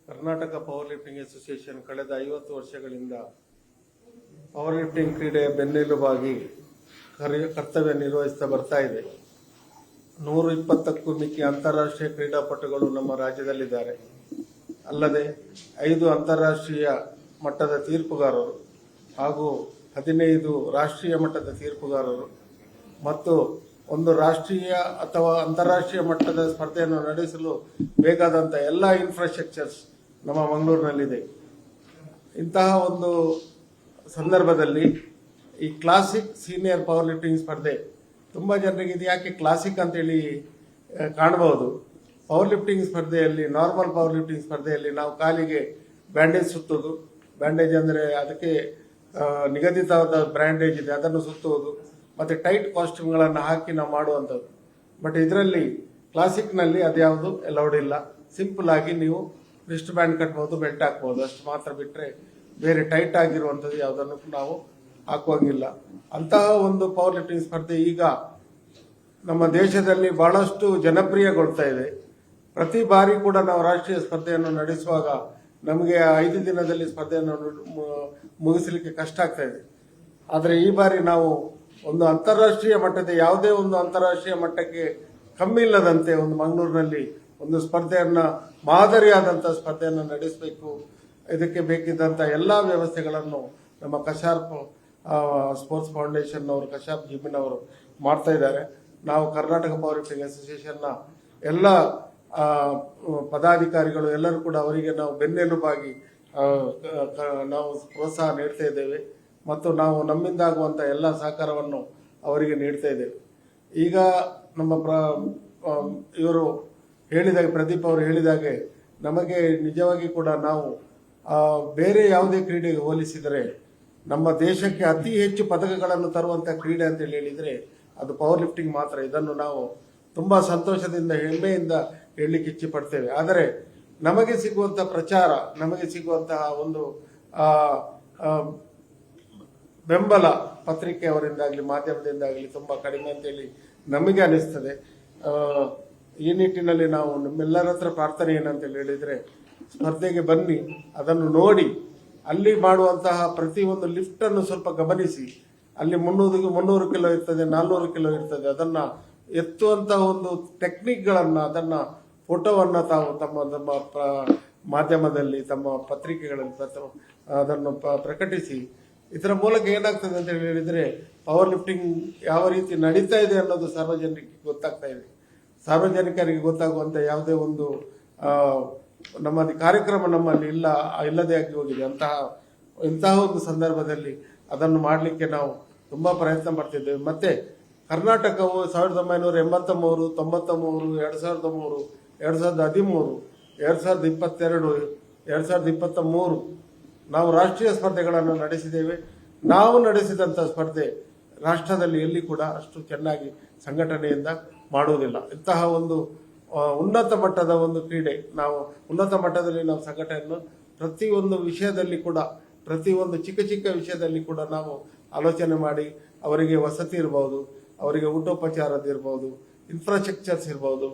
Karnataka power lifting association ಕಳೆದ 50 ವರ್ಷಗಳಿಂದ power lifting ಕ್ರೀಡೆಯ ಬೆನ್ನೆಲುಬಾಗಿ ಕರ್ತವ್ಯ ನಿರ್ವಹಿಸುತ್ತಾ ಬರ್ತಾ ಇದೆ. 120ಕ್ಕೂ ಮಿಕ್ಕಿ ಅಂತಾರಾಷ್ಟ್ರೀಯ ಕ್ರೀಡಾಪಟುಗಳು ನಮ್ಮ ರಾಜ್ಯದಲ್ಲಿದ್ದಾರೆ. ಅಲ್ಲದೆ 5 ಅಂತಾರಾಷ್ಟ್ರೀಯ ಮಟ್ಟದ ತೀರ್ಪುಗಾರರು ಹಾಗೂ 15 ರಾಷ್ಟ್ರೀಯ ಮಟ್ಟದ ತೀರ್ಪುಗಾರರು ಮತ್ತು ಒಂದು ರಾಷ್ಟ್ರೀಯ ಅಥವಾ ಅಂತಾರಾಷ್ಟ್ರೀಯ ಮಟ್ಟದ ಸ್ಪರ್ಧೆಯನ್ನು ನಡೆಸಲು ಬೇಕಾದಂಥ ಎಲ್ಲ ಇನ್ಫ್ರಾಸ್ಟ್ರಕ್ಚರ್ಸ್ ನಮ್ಮ ಮಂಗಳೂರಿನಲ್ಲಿದೆ. ಇಂತಹ ಒಂದು ಸಂದರ್ಭದಲ್ಲಿ ಈ ಕ್ಲಾಸಿಕ್ ಸೀನಿಯರ್ ಪವರ್ ಲಿಫ್ಟಿಂಗ್ ಸ್ಪರ್ಧೆ ತುಂಬ ಜನರಿಗೆ ಇದು ಯಾಕೆ ಕ್ಲಾಸಿಕ್ ಅಂತೇಳಿ ಕಾಣಬಹುದು. ಪವರ್ ಲಿಫ್ಟಿಂಗ್ ಸ್ಪರ್ಧೆಯಲ್ಲಿ, ನಾರ್ಮಲ್ ಪವರ್ ಲಿಫ್ಟಿಂಗ್ ಸ್ಪರ್ಧೆಯಲ್ಲಿ ನಾವು ಕಾಲಿಗೆ ಬ್ಯಾಂಡೇಜ್ ಸುತ್ತೋದು, ಬ್ಯಾಂಡೇಜ್ ಅಂದರೆ ಅದಕ್ಕೆ ನಿಗದಿತವಾದ ಬ್ಯಾಂಡೇಜ್ ಇದೆ, ಅದನ್ನು ಸುತ್ತುವುದು ಮತ್ತು ಟೈಟ್ ಕಾಸ್ಟ್ಯೂಮ್ಗಳನ್ನು ಹಾಕಿ ನಾವು ಮಾಡುವಂಥದ್ದು. ಬಟ್ ಇದರಲ್ಲಿ ಕ್ಲಾಸಿಕ್ನಲ್ಲಿ ಅದ್ಯಾವುದು ಅಲೌಡ್ ಇಲ್ಲ. ಸಿಂಪಲ್ ಆಗಿ ನೀವು ರಿಸ್ಟ್ ಬ್ಯಾಂಡ್ ಕಟ್ಬೋದು, ಬೆಲ್ಟ್ ಹಾಕ್ಬೋದು, ಅಷ್ಟು ಮಾತ್ರ ಬಿಟ್ಟರೆ ಬೇರೆ ಟೈಟ್ ಆಗಿರುವಂಥದ್ದು ಯಾವುದನ್ನು ನಾವು ಹಾಕುವಂಗಿಲ್ಲ. ಅಂತಹ ಒಂದು ಪವರ್ ಲಿಫ್ಟಿಂಗ್ ಸ್ಪರ್ಧೆ ಈಗ ನಮ್ಮ ದೇಶದಲ್ಲಿ ಬಹಳಷ್ಟು ಜನಪ್ರಿಯಗೊಳ್ತಾ ಇದೆ. ಪ್ರತಿ ಬಾರಿ ಕೂಡ ನಾವು ರಾಷ್ಟ್ರೀಯ ಸ್ಪರ್ಧೆಯನ್ನು ನಡೆಸುವಾಗ ನಮಗೆ 5 ದಿನದಲ್ಲಿ ಸ್ಪರ್ಧೆಯನ್ನು ಮುಗಿಸಲಿಕ್ಕೆ ಕಷ್ಟ ಆಗ್ತಾ ಇದೆ. ಆದರೆ ಈ ಬಾರಿ ನಾವು ಒಂದು ಅಂತಾರಾಷ್ಟ್ರೀಯ ಮಟ್ಟದ ಯಾವುದೇ ಒಂದು ಅಂತಾರಾಷ್ಟ್ರೀಯ ಮಟ್ಟಕ್ಕೆ ಕಮ್ಮಿ ಇಲ್ಲದಂತೆ ಒಂದು ಮಂಗಳೂರಿನಲ್ಲಿ ಒಂದು ಸ್ಪರ್ಧೆಯನ್ನ, ಮಾದರಿಯಾದಂತಹ ಸ್ಪರ್ಧೆಯನ್ನು ನಡೆಸಬೇಕು. ಇದಕ್ಕೆ ಬೇಕಿದ್ದಂಥ ಎಲ್ಲ ವ್ಯವಸ್ಥೆಗಳನ್ನು ನಮ್ಮ ಕಶಾರ್ಪ್ ಸ್ಪೋರ್ಟ್ಸ್ ಫೌಂಡೇಶನ್ ಅವರು, ಕಶಾಪ್ ಜಿಮ್ಮಿನ್ ಅವರು ಮಾಡ್ತಾ ಇದ್ದಾರೆ. ನಾವು ಕರ್ನಾಟಕ ಪವರ್ ಲಿಫ್ಟಿಂಗ್ ಅಸೋಸಿಯೇಷನ್ನ ಎಲ್ಲ ಪದಾಧಿಕಾರಿಗಳು ಎಲ್ಲರೂ ಕೂಡ ಅವರಿಗೆ ನಾವು ಬೆನ್ನೆಲುಬಾಗಿ ನಾವು ಪ್ರೋತ್ಸಾಹ ನೀಡ್ತಾ ಇದ್ದೇವೆ ಮತ್ತು ನಾವು ನಮ್ಮಿಂದಾಗುವಂಥ ಎಲ್ಲ ಸಹಕಾರವನ್ನು ಅವರಿಗೆ ನೀಡ್ತಾ ಇದ್ದೇವೆ. ಈಗ ನಮ್ಮ ಇವರು ಹೇಳಿದಾಗೆ, ಪ್ರದೀಪ್ ಅವರು ಹೇಳಿದಾಗೆ, ನಮಗೆ ನಿಜವಾಗಿ ಕೂಡ ನಾವು ಬೇರೆ ಯಾವುದೇ ಕ್ರೀಡೆಗೆ ಹೋಲಿಸಿದರೆ ನಮ್ಮ ದೇಶಕ್ಕೆ ಅತಿ ಹೆಚ್ಚು ಪದಕಗಳನ್ನು ತರುವಂಥ ಕ್ರೀಡೆ ಅಂತ ಹೇಳಿದರೆ ಅದು ಪವರ್ ಲಿಫ್ಟಿಂಗ್ ಮಾತ್ರ. ಇದನ್ನು ನಾವು ತುಂಬ ಸಂತೋಷದಿಂದ, ಹೆಮ್ಮೆಯಿಂದ ಹೇಳಲಿಕ್ಕೆ ಇಚ್ಛೆ ಪಡ್ತೇವೆ. ಆದರೆ ನಮಗೆ ಸಿಗುವಂಥ ಪ್ರಚಾರ, ನಮಗೆ ಸಿಗುವಂತಹ ಒಂದು ಬೆಂಬಲ ಪತ್ರಿಕೆಯವರಿಂದಾಗಲಿ ಮಾಧ್ಯಮದಿಂದಾಗಲಿ ತುಂಬ ಕಡಿಮೆ ಅಂತೇಳಿ ನಮಗೆ ಅನಿಸ್ತದೆ. ಈ ನಿಟ್ಟಿನಲ್ಲಿ ನಾವು ನಮ್ಮೆಲ್ಲರ ಹತ್ರ ಪ್ರಾರ್ಥನೆ ಏನಂತ ಹೇಳಿದರೆ, ಸ್ಪರ್ಧೆಗೆ ಬನ್ನಿ, ಅದನ್ನು ನೋಡಿ, ಅಲ್ಲಿ ಮಾಡುವಂತಹ ಪ್ರತಿಯೊಂದು ಲಿಫ್ಟನ್ನು ಸ್ವಲ್ಪ ಗಮನಿಸಿ. ಅಲ್ಲಿ 300 ಕಿಲೋ ಇರ್ತದೆ, 400 ಕಿಲೋ ಇರ್ತದೆ. ಅದನ್ನು ಎತ್ತುವಂತಹ ಒಂದು ಟೆಕ್ನಿಕ್ಗಳನ್ನು, ಅದನ್ನು ಫೋಟೋವನ್ನು ತಾವು ತಮ್ಮ ಮಾಧ್ಯಮದಲ್ಲಿ, ತಮ್ಮ ಪತ್ರಿಕೆಗಳಲ್ಲಿ ಅದನ್ನು ಪ್ರಕಟಿಸಿ. ಇದರ ಮೂಲಕ ಏನಾಗ್ತದೆ ಅಂತ ಹೇಳಿದರೆ, ಪವರ್ ಲಿಫ್ಟಿಂಗ್ ಯಾವ ರೀತಿ ನಡೀತಾ ಇದೆ ಅನ್ನೋದು ಸಾರ್ವಜನಿಕರಿಗೆ ಗೊತ್ತಾಗ್ತಾ ಇದೆ. ಸಾರ್ವಜನಿಕರಿಗೆ ಗೊತ್ತಾಗುವಂಥ ಯಾವುದೇ ಒಂದು ನಮ್ಮಲ್ಲಿ ಕಾರ್ಯಕ್ರಮ ನಮ್ಮಲ್ಲಿ ಇಲ್ಲದೇ ಆಗಿ ಹೋಗಿದೆ. ಇಂತಹ ಒಂದು ಸಂದರ್ಭದಲ್ಲಿ ಅದನ್ನು ಮಾಡಲಿಕ್ಕೆ ನಾವು ತುಂಬ ಪ್ರಯತ್ನ ಪಡ್ತಿದ್ದೇವೆ. ಮತ್ತೆ ಕರ್ನಾಟಕವು 1983, 93, 2003, 2013, 2022, 2023 ನಾವು ರಾಷ್ಟ್ರೀಯ ಸ್ಪರ್ಧೆಗಳನ್ನು ನಡೆಸಿದ್ದೇವೆ. ನಾವು ನಡೆಸಿದಂಥ ಸ್ಪರ್ಧೆ ರಾಷ್ಟ್ರದಲ್ಲಿ ಎಲ್ಲಿ ಕೂಡ ಅಷ್ಟು ಚೆನ್ನಾಗಿ ಸಂಘಟನೆಯಿಂದ ಮಾಡುವುದಿಲ್ಲ. ಇಂತಹ ಒಂದು ಉನ್ನತ ಮಟ್ಟದ ಒಂದು ಕ್ರೀಡೆ, ನಾವು ಉನ್ನತ ಮಟ್ಟದಲ್ಲಿ ನಾವು ಸಂಘಟನೆಯನ್ನು ಪ್ರತಿಯೊಂದು ವಿಷಯದಲ್ಲಿ ಕೂಡ, ಪ್ರತಿಯೊಂದು ಚಿಕ್ಕ ವಿಷಯದಲ್ಲಿ ಕೂಡ ನಾವು ಆಲೋಚನೆ ಮಾಡಿ ಅವರಿಗೆ ವಸತಿ ಇರ್ಬೋದು, ಅವರಿಗೆ ಊಟೋಪಚಾರದಿರ್ಬೋದು, ಇನ್ಫ್ರಾಸ್ಟ್ರಕ್ಚರ್ಸ್ ಇರ್ಬೋದು,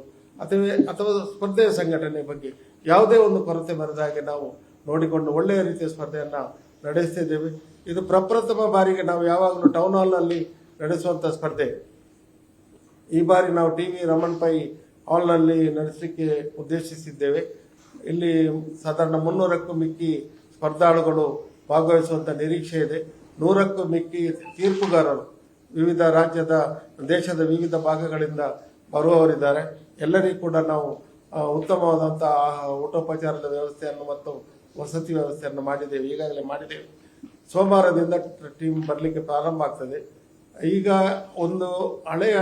ಅಥವಾ ಸ್ಪರ್ಧೆಯ ಸಂಘಟನೆ ಬಗ್ಗೆ ಯಾವುದೇ ಒಂದು ಕೊರತೆ ಬರದ ಹಾಗೆ ನಾವು ನೋಡಿಕೊಂಡು ಒಳ್ಳೆಯ ರೀತಿಯ ಸ್ಪರ್ಧೆಯನ್ನು ನಡೆಸ್ತಿದ್ದೇವೆ. ಇದು ಪ್ರಪ್ರಥಮ ಬಾರಿಗೆ ನಾವು ಯಾವಾಗಲೂ ಟೌನ್ ಹಾಲ್ನಲ್ಲಿ ನಡೆಸುವಂಥ ಸ್ಪರ್ಧೆ. ಈ ಬಾರಿ ನಾವು ಟಿ.ವಿ. ರಮಣ್ ಪೈ ಹಾಲ್ನಲ್ಲಿ ನಡೆಸಲಿಕ್ಕೆ ಉದ್ದೇಶಿಸಿದ್ದೇವೆ. ಇಲ್ಲಿ ಸಾಧಾರಣ 300ಕ್ಕೂ ಮಿಕ್ಕಿ ಸ್ಪರ್ಧಾಳುಗಳು ಭಾಗವಹಿಸುವಂಥ ನಿರೀಕ್ಷೆ ಇದೆ. 100ಕ್ಕೂ ಮಿಕ್ಕಿ ತೀರ್ಪುಗಾರರು ವಿವಿಧ ದೇಶದ ವಿವಿಧ ಭಾಗಗಳಿಂದ ಬರುವವರಿದ್ದಾರೆ. ಎಲ್ಲರಿಗೂ ಕೂಡ ನಾವು ಉತ್ತಮವಾದಂಥ ಊಟೋಪಚಾರದ ವ್ಯವಸ್ಥೆಯನ್ನು ಮತ್ತು ವಸತಿ ವ್ಯವಸ್ಥೆಯನ್ನು ಈಗಾಗಲೇ ಮಾಡಿದ್ದೇವೆ. ಸೋಮವಾರದಿಂದ ಟೀಮ್ ಬರಲಿಕ್ಕೆ ಪ್ರಾರಂಭ ಆಗ್ತದೆ. ಈಗ ಒಂದು ಹಳೆಯ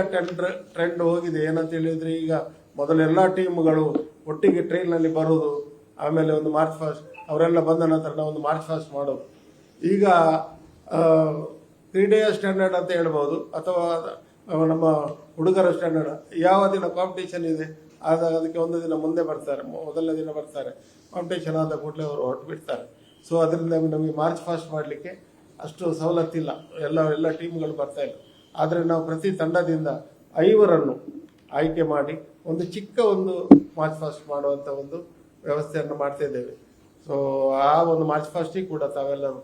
ಟ್ರೆಂಡ್ ಹೋಗಿದೆ. ಏನಂತ ಹೇಳಿದ್ರೆ, ಈಗ ಮೊದಲು ಎಲ್ಲ ಟೀಮ್ಗಳು ಒಟ್ಟಿಗೆ ಟ್ರೈನ್ನಲ್ಲಿ ಬರೋದು, ಆಮೇಲೆ ಒಂದು ಮಾರ್ಚ್ ಫಾಸ್ಟ್, ಅವರೆಲ್ಲ ಬಂದ ನಂತರ ನಾವು ಒಂದು ಮಾರ್ಚ್ ಫಾಸ್ಟ್ ಮಾಡೋದು. ಈಗ ಕ್ರೀಡೆಯ ಸ್ಟ್ಯಾಂಡರ್ಡ್ ಅಂತ ಹೇಳ್ಬೋದು, ಅಥವಾ ನಮ್ಮ ಹುಡುಗರ ಸ್ಟ್ಯಾಂಡರ್ಡ್. ಯಾವ ದಿನ ಕಾಂಪಿಟೇಷನ್ ಇದೆ ಅದಕ್ಕೆ ಒಂದು ದಿನ ಮುಂದೆ ಬರ್ತಾರೆ, ಮೊದಲನೇ ದಿನ ಬರ್ತಾರೆ. ಕಾಂಪಿಟೇಷನ್ ಆದ ಕೂಡಲೇ ಅವರು ಹೊರಟು ಬಿಡ್ತಾರೆ. ಸೊ ಅದರಿಂದ ನಮಗೆ ಮಾರ್ಚ್ ಫಾಸ್ಟ್ ಮಾಡಲಿಕ್ಕೆ ಅಷ್ಟು ಸವಲತ್ತಿಲ್ಲ, ಎಲ್ಲ ಟೀಮ್ಗಳು ಬರ್ತಾ ಇಲ್ಲ. ಆದರೆ ನಾವು ಪ್ರತಿ ತಂಡದಿಂದ 5 ಆಯ್ಕೆ ಮಾಡಿ ಒಂದು ಚಿಕ್ಕ ಒಂದು ಮಾರ್ಚ್ ಫಾಸ್ಟ್ ಮಾಡುವಂಥ ಒಂದು ವ್ಯವಸ್ಥೆಯನ್ನು ಮಾಡ್ತಾ ಇದ್ದೇವೆ. ಸೊ ಆ ಒಂದು ಮಾರ್ಚ್ ಫಸ್ಟಿಗೆ ಕೂಡ ತಾವೆಲ್ಲರೂ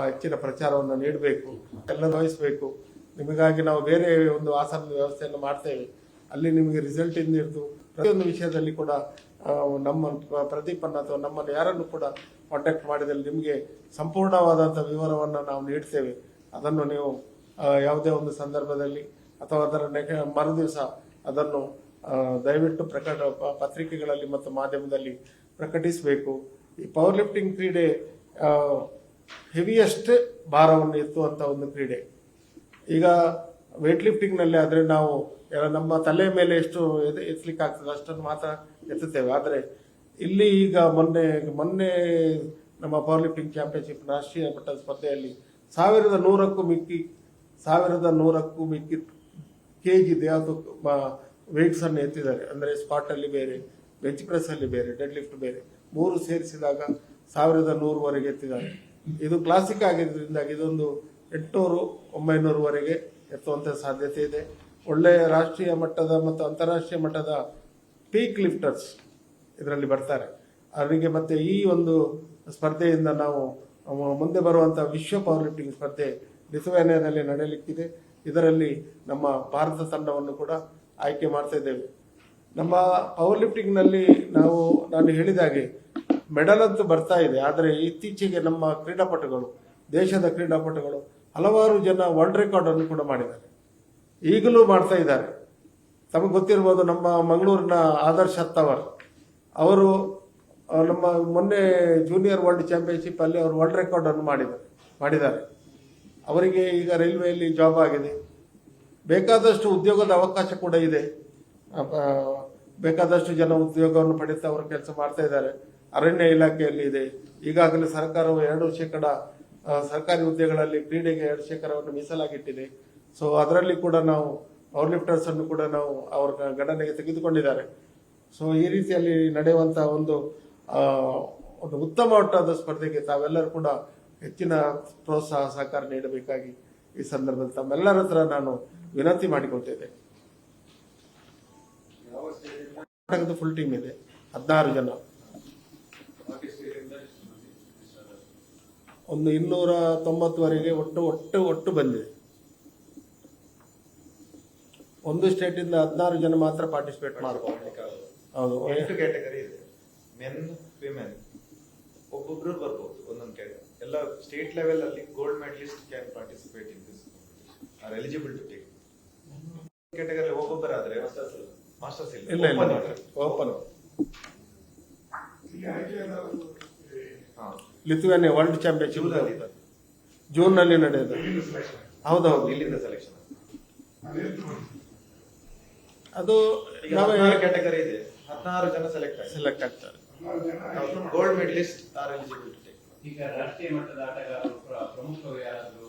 ಹೆಚ್ಚಿನ ಪ್ರಚಾರವನ್ನು ನೀಡಬೇಕು, ಎಲ್ಲ ವಹಿಸಬೇಕು. ನಿಮಗಾಗಿ ನಾವು ಬೇರೆ ಒಂದು ಆಸನದ ವ್ಯವಸ್ಥೆಯನ್ನು ಮಾಡ್ತೇವೆ. ಅಲ್ಲಿ ನಿಮಗೆ ರಿಸಲ್ಟ್ ಇಂದ ಹಿಡಿದು ಪ್ರತಿಯೊಂದು ವಿಷಯದಲ್ಲಿ ಕೂಡ ನಮ್ಮ ಪ್ರದೀಪನ್ನ ಅಥವಾ ನಮ್ಮನ್ನು ಯಾರನ್ನು ಕೂಡ ಕಾಂಟ್ಯಾಕ್ಟ್ ಮಾಡಿದಲ್ಲಿ ನಿಮಗೆ ಸಂಪೂರ್ಣವಾದಂಥ ವಿವರವನ್ನು ನಾವು ನೀಡ್ತೇವೆ. ಅದನ್ನು ನೀವು ಯಾವುದೇ ಒಂದು ಸಂದರ್ಭದಲ್ಲಿ ಅಥವಾ ಅದರ ಮರುದಿವಸ ಅದನ್ನು ದಯವಿಟ್ಟು ಪತ್ರಿಕೆಗಳಲ್ಲಿ ಮತ್ತು ಮಾಧ್ಯಮದಲ್ಲಿ ಪ್ರಕಟಿಸಬೇಕು. ಈ ಪವರ್ ಲಿಫ್ಟಿಂಗ್ ಕ್ರೀಡೆ ಹೆವಿಯೆಸ್ಟ್ ಭಾರವನ್ನು ಎತ್ತುವಂಥ ಒಂದು ಕ್ರೀಡೆ. ಈಗ ವೇಟ್ ಲಿಫ್ಟಿಂಗ್ನಲ್ಲಿ ಆದರೆ ನಾವು ನಮ್ಮ ತಲೆ ಮೇಲೆ ಎಷ್ಟು ಎತ್ತಲಿಕ್ಕೆ ಆಗ್ತದೆ ಅಷ್ಟನ್ನು ಮಾತ್ರ ಎತ್ತುತ್ತೇವೆ. ಆದರೆ ಇಲ್ಲಿ ಈಗ ಮೊನ್ನೆ ನಮ್ಮ ಪವರ್ ಲಿಫ್ಟಿಂಗ್ ಚಾಂಪಿಯನ್ಶಿಪ್ ರಾಷ್ಟ್ರೀಯ ಮಟ್ಟದ ಸ್ಪರ್ಧೆಯಲ್ಲಿ 1100ಕ್ಕೂ ಮಿಕ್ಕಿ ಕೆಜಿ ಯಾವುದು ವೆಯ್ಟ್ಸ್ ಅನ್ನು ಎತ್ತಿದ್ದಾರೆ. ಅಂದರೆ ಸ್ಕ್ವಾಟ್ ಅಲ್ಲಿ ಬೇರೆ, ಬೆಂಚ್ ಪ್ರೆಸ್ ಅಲ್ಲಿ ಬೇರೆ, ಡೆಡ್ ಲಿಫ್ಟ್ ಬೇರೆ, 3 ಸೇರಿಸಿದಾಗ 1100ವರೆಗೆ ಎತ್ತಿದ್ದಾರೆ. ಇದು ಕ್ಲಾಸಿಕ್ ಆಗಿದ್ದರಿಂದ ಇದೊಂದು 800-900ವರೆಗೆ ಎತ್ತುವಂತ ಸಾಧ್ಯತೆ ಇದೆ. ಒಳ್ಳೆಯ ರಾಷ್ಟ್ರೀಯ ಮಟ್ಟದ ಮತ್ತು ಅಂತಾರಾಷ್ಟ್ರೀಯ ಮಟ್ಟದ ಪೀಕ್ ಲಿಫ್ಟರ್ಸ್ ಇದರಲ್ಲಿ ಬರ್ತಾರೆ. ಅವರಿಗೆ ಮತ್ತೆ ಈ ಒಂದು ಸ್ಪರ್ಧೆಯಿಂದ ನಾವು ಮುಂದೆ ಬರುವಂತಹ ವಿಶ್ವ ಪವರ್ ಲಿಫ್ಟಿಂಗ್ ಸ್ಪರ್ಧೆ ಲಿಥುವೇನಿಯಾದಲ್ಲಿ ನಡೆಯಲಿಕ್ಕಿದೆ. ಇದರಲ್ಲಿ ನಮ್ಮ ಭಾರತ ತಂಡವನ್ನು ಕೂಡ ಆಯ್ಕೆ ಮಾಡ್ತಾ ಇದ್ದೇವೆ. ನಮ್ಮ ಪವರ್ ಲಿಫ್ಟಿಂಗ್ನಲ್ಲಿ ನಾನು ಹೇಳಿದಾಗೆ ಮೆಡಲ್ ಅಂತೂ ಬರ್ತಾ ಇದೆ. ಆದರೆ ಇತ್ತೀಚೆಗೆ ನಮ್ಮ ಕ್ರೀಡಾಪಟುಗಳು, ದೇಶದ ಕ್ರೀಡಾಪಟುಗಳು ಹಲವಾರು ಜನ ವರ್ಲ್ಡ್ ರೆಕಾರ್ಡ್ ಅನ್ನು ಕೂಡ ಮಾಡಿದ್ದಾರೆ, ಈಗಲೂ ಮಾಡ್ತಾ ಇದ್ದಾರೆ. ತಮಗೆ ಗೊತ್ತಿರ್ಬೋದು, ನಮ್ಮ ಮಂಗಳೂರಿನ ಆದರ್ಶ್ ಹತ್ತವರ್ ಅವರು ನಮ್ಮ ಮೊನ್ನೆ ಜೂನಿಯರ್ ವರ್ಲ್ಡ್ ಚಾಂಪಿಯನ್ಶಿಪ್ ಅಲ್ಲಿ ಅವರು ವರ್ಲ್ಡ್ ರೆಕಾರ್ಡ್ ಅನ್ನು ಮಾಡಿದ್ದಾರೆ. ಅವರಿಗೆ ಈಗ ರೈಲ್ವೆಯಲ್ಲಿ ಜಾಬ್ ಆಗಿದೆ. ಬೇಕಾದಷ್ಟು ಉದ್ಯೋಗದ ಅವಕಾಶ ಕೂಡ ಇದೆ. ಬೇಕಾದಷ್ಟು ಜನ ಉದ್ಯೋಗವನ್ನು ಪಡೆಯುತ್ತಾ ಅವರು ಕೆಲಸ ಮಾಡ್ತಾ ಇದ್ದಾರೆ. ಅರಣ್ಯ ಇಲಾಖೆಯಲ್ಲಿ ಇದೆ. ಈಗಾಗಲೇ ಸರ್ಕಾರವು 2% ಸರ್ಕಾರಿ ಹುದ್ದೆಗಳಲ್ಲಿ ಕ್ರೀಡೆಗೆ 2% ಮೀಸಲಾಗಿಟ್ಟಿದೆ. ಸೊ ಅದರಲ್ಲಿ ಕೂಡ ನಾವು ಪವರ್ ಲಿಫ್ಟರ್ಸ್ ಅನ್ನು ಕೂಡ ನಾವು ಅವರ ಗಣನೆಗೆ ತೆಗೆದುಕೊಂಡಿದ್ದಾರೆ. ಸೊ ಈ ರೀತಿಯಲ್ಲಿ ನಡೆಯುವಂತಹ ಒಂದು ಉತ್ತಮ ಮಟ್ಟದ ಸ್ಪರ್ಧೆಗೆ ತಾವೆಲ್ಲರೂ ಕೂಡ ಹೆಚ್ಚಿನ ಪ್ರೋತ್ಸಾಹ ಸಹಕಾರ ನೀಡಬೇಕಾಗಿ ಈ ಸಂದರ್ಭದಲ್ಲಿ ತಮ್ಮೆಲ್ಲರ ಹತ್ರ ನಾನು ವಿನಂತಿ ಮಾಡಿಕೊಳ್ತೇನೆ. ಕರ್ನಾಟಕದ ಫುಲ್ ಟೀಮ್ ಇದೆ, 16 ಜನ. ಒಂದು 290ವರೆಗೆ ಒಟ್ಟು ಬಂದಿದೆ. ಒಂದು ಸ್ಟೇಟ್ ಇಂದ 16 ಜನ ಮಾತ್ರ ಪಾರ್ಟಿಸಿಪೇಟ್ ಮಾಡಬಹುದು. ಹೌದು, 8 ಕ್ಯಾಟಗರಿ ಇದೆ. ಮೆನ್, ವಿಮೆನ್, ಒಬ್ಬೊಬ್ರು ಬರ್ಬೋದು ಒಂದೊಂದು ಕ್ಯಾಟಗರಿ. ಎಲ್ಲ ಸ್ಟೇಟ್ ಲೆವೆಲ್ ಅಲ್ಲಿ gold medalist can participate in this are eligible to take. Category ಒಬ್ಬೊಬ್ಬರಾದ್ರೆ ಮಾಸ್ಟರ್ಸ್ ಇಲ್ಲ, open. Lithuania world championship June ನಲ್ಲಿ ನಡೆಯುತ್ತೆ. ಹೌದೌದು, ಇಲ್ಲಿಂದ ಸೆಲೆಕ್ಷನ್. ಅದು ಕ್ಯಾಟಗರಿ ಇದೆ, 16 ಜನ ಸೆಲೆಕ್ಟ್ ಆಗ್ತಾರೆ. Gold medalist are eligible to take. ಈಗ ರಾಷ್ಟ್ರೀಯ ಮಟ್ಟದ ಆಟಗಾರರು ಪ್ರಮುಖರು ಯಾರಾದ್ರು,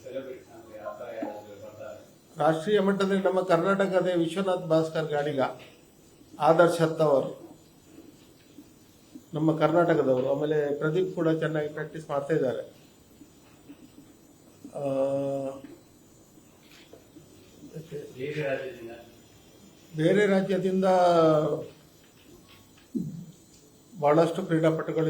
ಸೆಲೆಬ್ರಿಟಿ ಅಂದ್ರೆ ಆತರ ಯಾರಾದ್ರು ಬರ್ತಾರೆ? ರಾಷ್ಟ್ರೀಯ ಮಟ್ಟದಲ್ಲಿ ನಮ್ಮ ಕರ್ನಾಟಕದ ವಿಶ್ವನಾಥ್ ಭಾಸ್ಕರ್ ಗಾಡಿಗ, ಆದರ್ಶ್ ಹತ್ತವರು ನಮ್ಮ ಕರ್ನಾಟಕದವರು. ಆಮೇಲೆ ಪ್ರದೀಪ್ ಕೂಡ ಚೆನ್ನಾಗಿ ಪ್ರಾಕ್ಟೀಸ್ ಮಾಡ್ತಾ ಇದ್ದಾರೆ. ಬೇರೆ ರಾಜ್ಯದಿಂದ ಬಹಳಷ್ಟು ಕ್ರೀಡಾಪಟುಗಳು